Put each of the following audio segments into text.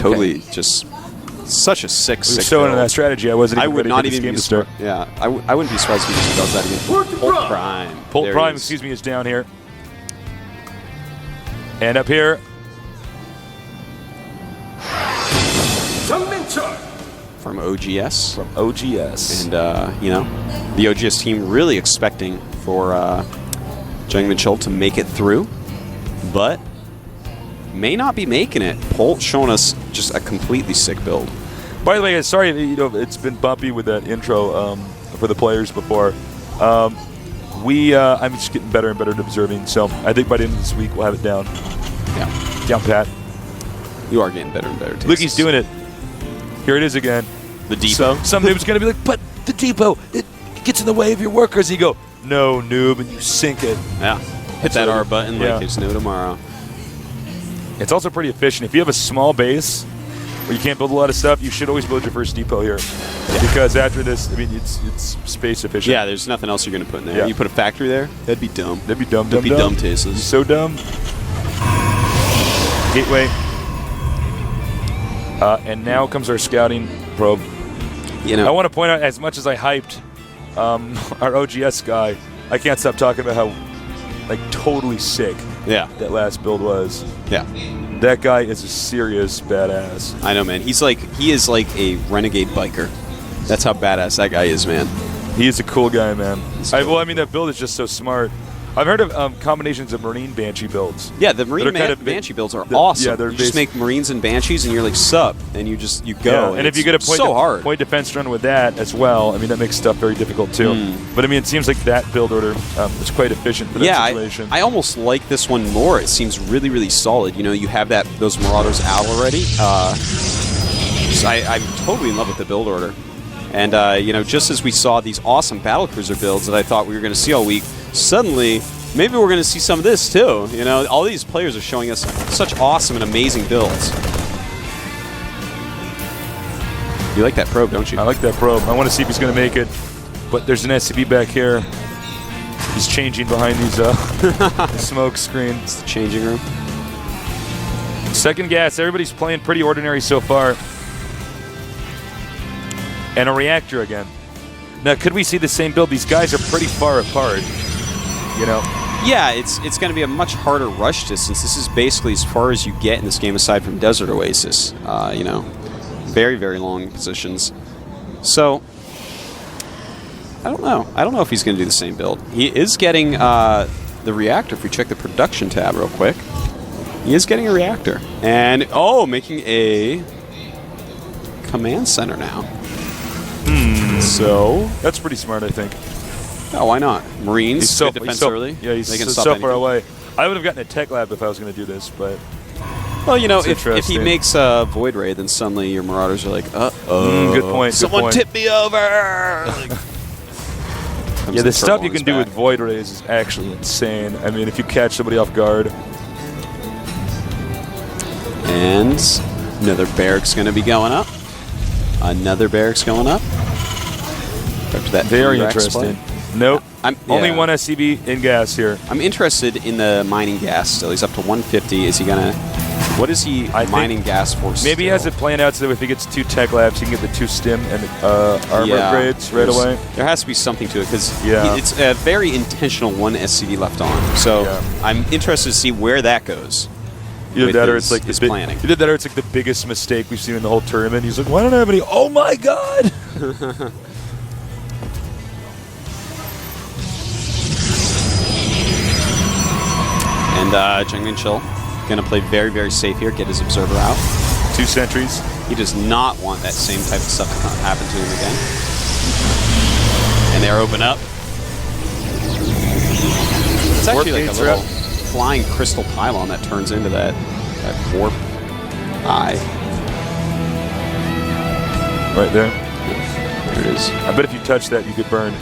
totally just such a sick so into that strategy, I wasn't even would not even game be to start. Yeah, I wouldn't be surprised if he just does that again. Polt Prime. Polt Prime, excuse me, is down here. And up here. From OGS. From OGS. And, you know, the OGS team really expecting for Jungmin Chill to make it through, but may not be making it. Polt showing us just a completely sick build. By the way, sorry, you know, it's been bumpy with that intro for the players before. I'm just getting better and better at observing, so I think by the end of this week we'll have it down. Yeah. Down pat. You are getting better and better. Look, doing it. Here it is again. The depot. Some noob's going to be like, but the depot, it gets in the way of your workers. And you go, no, noob, and you sink it. Yeah. Hit that R button like there's no tomorrow. It's also pretty efficient. If you have a small base where you can't build a lot of stuff, you should always build your first depot here. Yeah. Because after this, I mean, it's space efficient. Yeah, there's nothing else you're going to put in there. Yeah. You put a factory there, that'd be dumb. That'd be dumb. That'd be dumb tasteless. So dumb. Gateway. And now comes our scouting probe. You know, I want to point out, as much as I hyped our OGS guy, I can't stop talking about how, like, totally sick that last build was. Yeah. That guy is a serious badass. I know, man. He is like a renegade biker. That's how badass that guy is, man. He is a cool guy, man. Well, I mean, that build is just so smart. I've heard of combinations of Marine Banshee builds. Yeah, the Marine Banshee builds are awesome. Yeah, you just make Marines and Banshees, and you're like, sup, and you go. Yeah, and if you get a point defense run with that as well, I mean, that makes stuff very difficult too. But I mean, it seems like that build order is quite efficient for that situation. I almost like this one more. It seems really, really solid. You know, you have those Marauders out already. I'm totally in love with the build order. And, you know, just as we saw these awesome Battlecruiser builds that I thought we were going to see all week, suddenly, maybe we're going to see some of this too. You know, all these players are showing us such awesome and amazing builds. You like that probe, don't you? I like that probe. I want to see if he's going to make it. But there's an SCV back here. He's changing behind these smoke screen. It's the changing room. Second gas. Everybody's playing pretty ordinary so far. And a reactor again. Now, could we see the same build? These guys are pretty far apart, you know? Yeah, it's going to be a much harder rush distance. This is basically as far as you get in this game aside from Desert Oasis, you know? Very, very long positions. So, I don't know. I don't know if he's going to do the same build. He is getting the reactor. If we check the production tab real quick, he is getting a reactor. And, making a command center now. So that's pretty smart, I think. Oh, why not? Marines, he's so, good defense he's so, early. Yeah, he's so far away. I would have gotten a tech lab if I was going to do this, but well, you know, if he makes a Void Ray, then suddenly your Marauders are like, good point. Someone tip me over. Yeah, the stuff you can do with Void Rays is actually insane. I mean, if you catch somebody off guard. And another barracks going to be going up. Another barracks going up. After that, very interesting. Nope. Only one SCV in gas here. I'm interested in the mining gas still. He's up to 150. Is he going to... What is he mining gas for Maybe he has it planned out so that if he gets 2 tech labs, he can get the 2 stim and armor upgrades right away. There has to be something to it because it's a very intentional 1 SCV left on. So I'm interested to see where that goes. Either that or it's like planning. Either that or it's like the biggest mistake we've seen in the whole tournament. He's like, why don't I have any? Oh my god! And Jungmin Chill gonna play very, very safe here. Get his observer out. 2 sentries. He does not want that same type of stuff to happen to him again. And they're open up. It's actually like a little flying crystal pylon that turns into that warp eye. Right there. There it is. I bet if you touch that, you get burned.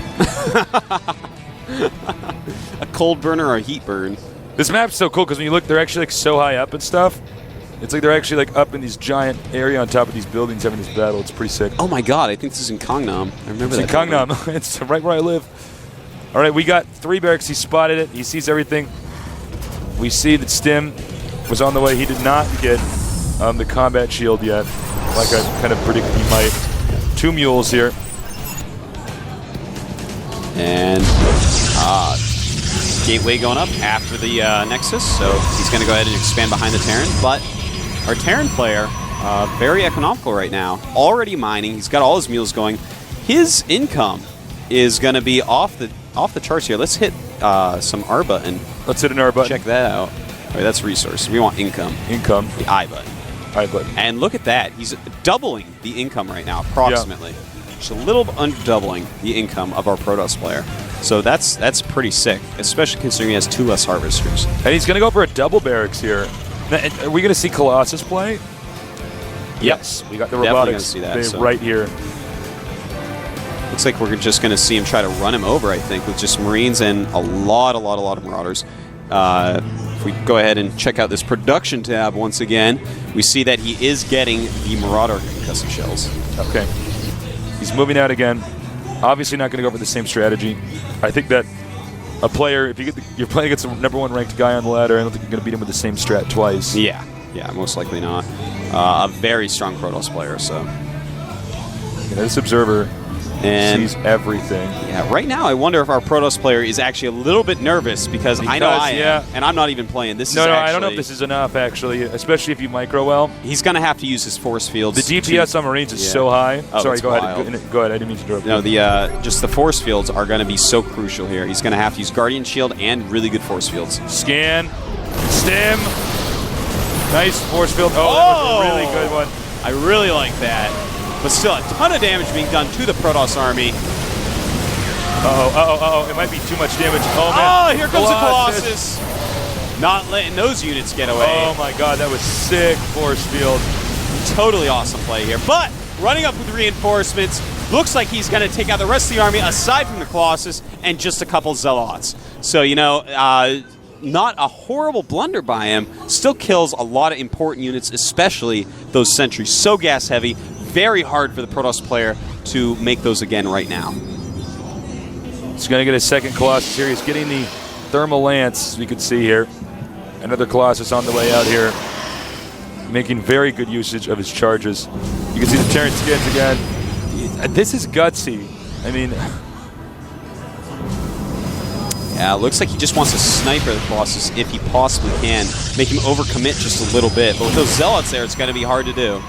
A cold burn or a heat burn. This map's so cool because when you look, they're actually like so high up and stuff. It's like they're actually like up in these giant area on top of these buildings having this battle. It's pretty sick. Oh my god, I think this is in Gangnam. I remember that. It's in Gangnam. It's right where I live. All right, we got 3 barracks. He spotted it. He sees everything. We see that Stim was on the way. He did not get the combat shield yet, like I kind of predicted he might. 2 mules here. And gateway going up after the Nexus, so he's going to go ahead and expand behind the Terran. But our Terran player, very economical right now, already mining. He's got all his mules going. His income is going to be off the charts here. Let's hit some R button. Let's hit an R button. Check that out. Wait, that's resource. We want income. Income. The I button. I button. And look at that. He's doubling the income right now, approximately. Yeah. Just a little under doubling the income of our Protoss player. So that's pretty sick, especially considering he has 2 less harvesters. And he's going to go for a double barracks here. Now, are we going to see Colossus play? Yep. Yes, we got the robotics see that, so. right here. Looks like we're just going to see him try to run him over, I think, with just Marines and a lot of Marauders. If we go ahead and check out this production tab once again, we see that he is getting the Marauder concussive shells. Okay. He's moving out again. Obviously not going to go for the same strategy. I think that a player, if you're playing against a #1 ranked guy on the ladder, I don't think you're going to beat him with the same strat twice. Yeah, most likely not. A very strong Protoss player, so. This observer sees everything. Yeah, right now I wonder if our Protoss player is actually a little bit nervous because I know I am, and I'm not even playing. This no, is actually, I don't know if this is enough, actually, especially if you micro well. He's going to have to use his force fields. The DPS on Marines is so high. Oh, sorry, go ahead. Go ahead. I didn't mean to interrupt. No, just the force fields are going to be so crucial here. He's going to have to use Guardian Shield and really good force fields. Scan. Stim. Nice force field. Oh, that was a really good one. I really like that. But still, a ton of damage being done to the Protoss army. It might be too much damage. Oh, man. Oh, here comes the Colossus. Not letting those units get away. Oh, my God. That was sick force field. Totally awesome play here. But running up with reinforcements, looks like he's going to take out the rest of the army, aside from the Colossus, and just a couple Zealots. So, not a horrible blunder by him. Still kills a lot of important units, especially those sentries. So gas heavy. Very hard for the Protoss player to make those again right now. He's going to get a second Colossus here. He's getting the Thermal Lance, as you can see here. Another Colossus on the way out here, making very good usage of his charges. You can see the Terran skins again. This is gutsy. I mean... Yeah, it looks like he just wants to sniper the Colossus if he possibly can. Make him overcommit just a little bit. But with those Zealots there, it's going to be hard to do.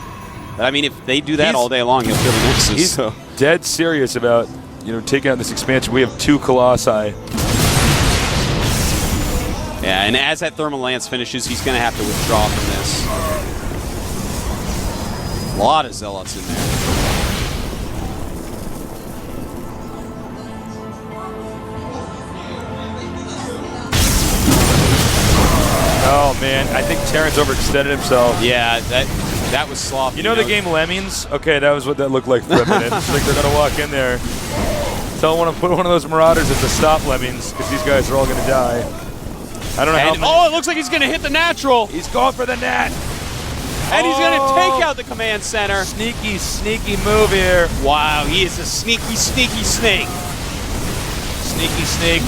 But I mean, if they do that all day long, he'll kill the Nexus. He's dead serious about, taking out this expansion. We have 2 Colossi. Yeah, and as that Thermal Lance finishes, he's going to have to withdraw from this. A lot of Zealots in there. Oh, man. I think Terran's overextended himself. Yeah, that was sloppy. You know the game Lemmings? Okay, that was what that looked like for a minute. It's like they're going to walk in there. Tell one to put one of those Marauders to stop Lemmings, because these guys are all going to die. I don't know how many. Oh, it looks like he's going to hit the natural. He's going for the net. And he's going to take out the command center. Sneaky, sneaky move here. Wow, he is a sneaky, sneaky snake. Sneaky snake.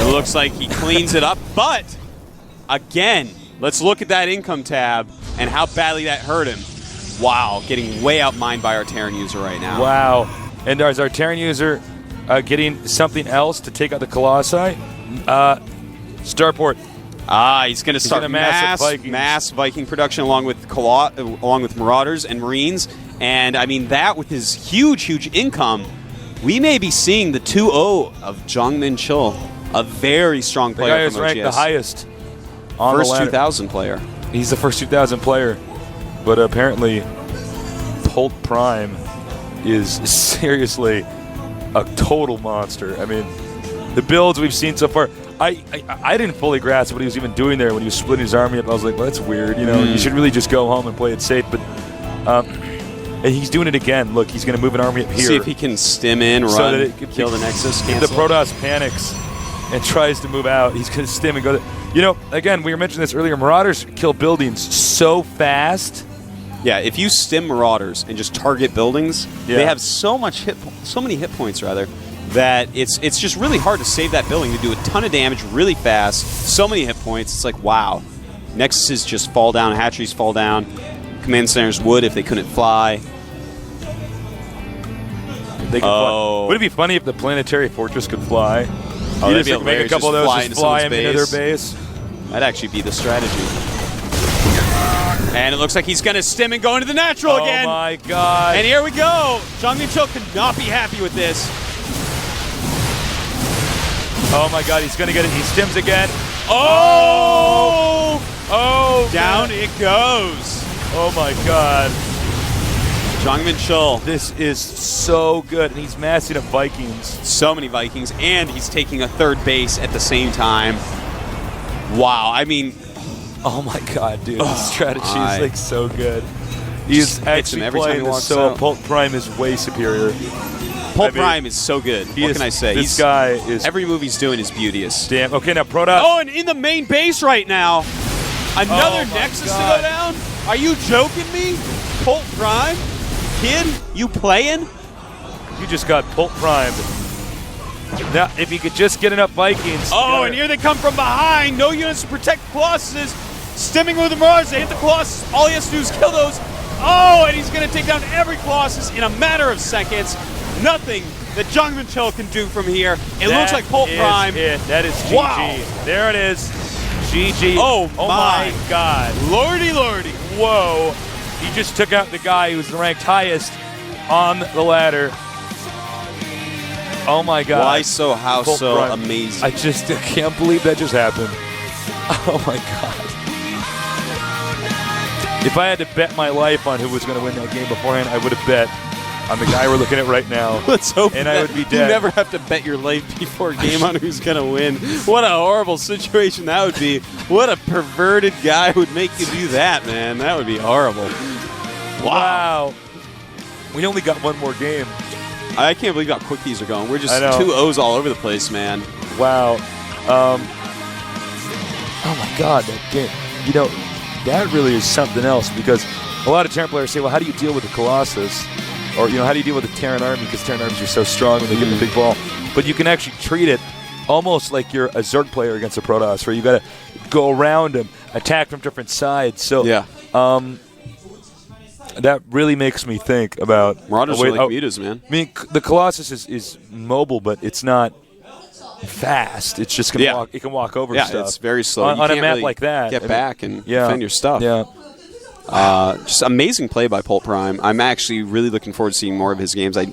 It looks like he cleans it up, but again, let's look at that income tab and how badly that hurt him. Wow, getting way outmined by our Terran user right now. Wow. And is our Terran user getting something else to take out the Colossi? Starport. He's going to start mass Viking production along with Marauders and Marines. And I mean, that with his huge, huge income, we may be seeing the 2-0 of Jongmin Chul, a very strong player. The guy who's ranked the highest on first the ladder. 2000 player. He's the first 2000 player. But apparently, Polt Prime is seriously a total monster. I mean, the builds we've seen so far, I didn't fully grasp what he was even doing there when he was splitting his army up. I was like, well, that's weird. You should really just go home and play it safe. But and he's doing it again. Look, he's going to move an army up here. See if he can stim in, run, so that it kill the Nexus, cancel. If the Protoss panics and tries to move out, he's going to stim and go. Again, we were mentioning this earlier. Marauders kill buildings so fast. Yeah, if you stim Marauders and just target buildings, they have so many hit points that it's just really hard to save that building. They do a ton of damage really fast, so many hit points. It's like, wow. Nexuses just fall down, hatcheries fall down. Command centers would if they couldn't fly. They could fly. Would it be funny if the planetary fortress could fly? Oh, you that'd just be make a couple of those, just fly them into their base. That'd actually be the strategy. And it looks like he's going to stim and go into the natural again. Oh, my God. And here we go. Jongmin-Cho could not be happy with this. Oh, my God. He's going to get it. He stims again. Oh! Oh! Down it goes. Oh, my God. Jongmin-Cho. This is so good. And he's massing up Vikings. So many Vikings. And he's taking a third base at the same time. Wow. I mean... Oh my God, dude! His strategy is like so good. He's actually playing this so. Polt Prime is way superior. Polt Prime is so good. What can I say? This guy is. Every move he's doing is beauteous. Damn. Okay, now Protoss. Oh, and in the main base right now, another Nexus to go down. Are you joking me? Polt Prime, kid, you playing? You just got Polt Primed. Now, if he could just get enough Vikings. Oh, and here they come from behind. No units to protect Colossuses. Stimming with the Marauders. They hit the Colossus. All he has to do is kill those. Oh, and he's going to take down every Colossus in a matter of seconds. Nothing that Jongmin-Cho can do from here. It looks like Polt Prime. That is GG. Wow. There it is. GG. Oh my God. Lordy, lordy. Whoa. He just took out the guy who's ranked highest on the ladder. Oh my God. Why so, how Polt so Prime. amazing. I just can't believe that just happened. Oh my God. If I had to bet my life on who was going to win that game beforehand, I would have bet on the guy we're looking at right now. Let's hope and I would be dead. You never have to bet your life before a game on who's going to win. What a horrible situation that would be. What a perverted guy would make you do that, man. That would be horrible. Wow. We only got one more game. I can't believe how quick these are going. We're just 2 O's all over the place, man. Wow. Oh, my God. That game. You know, that really is something else because a lot of Terran players say, well, how do you deal with the Colossus? Or, you know, how do you deal with the Terran army? Because Terran armies are so strong when they get the big ball. But you can actually treat it almost like you're a Zerg player against a Protoss, where you got to go around them, attack from different sides. So, yeah. That really makes me think about... Marauders are like mutas, man. I mean, the Colossus is mobile, but it's not fast. It's just going to walk. It can walk over stuff. Yeah, it's very slow. On a map really like that. Get back and defend your stuff. Yeah. Just amazing play by Polt Prime. I'm actually really looking forward to seeing more of his games. I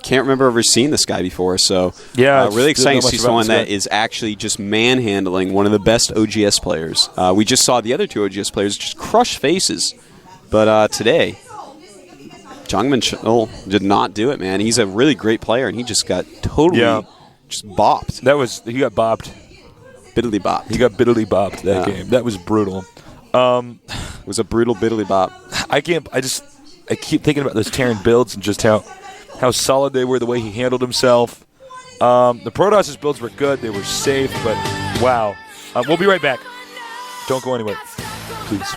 can't remember ever seeing this guy before, so really exciting to see someone that is actually just manhandling one of the best OGS players. We just saw the other 2 OGS players just crush faces. But today, Jongmin-Cho did not do it, man. He's a really great player, and he just got totally just bopped. He got bopped. Biddly bopped. He got biddly bopped that game. That was brutal. It was a brutal biddly bop. I keep thinking about those Terran builds and just how solid they were, the way he handled himself. The Protoss' builds were good. They were safe, but wow. We'll be right back. Don't go anywhere, please.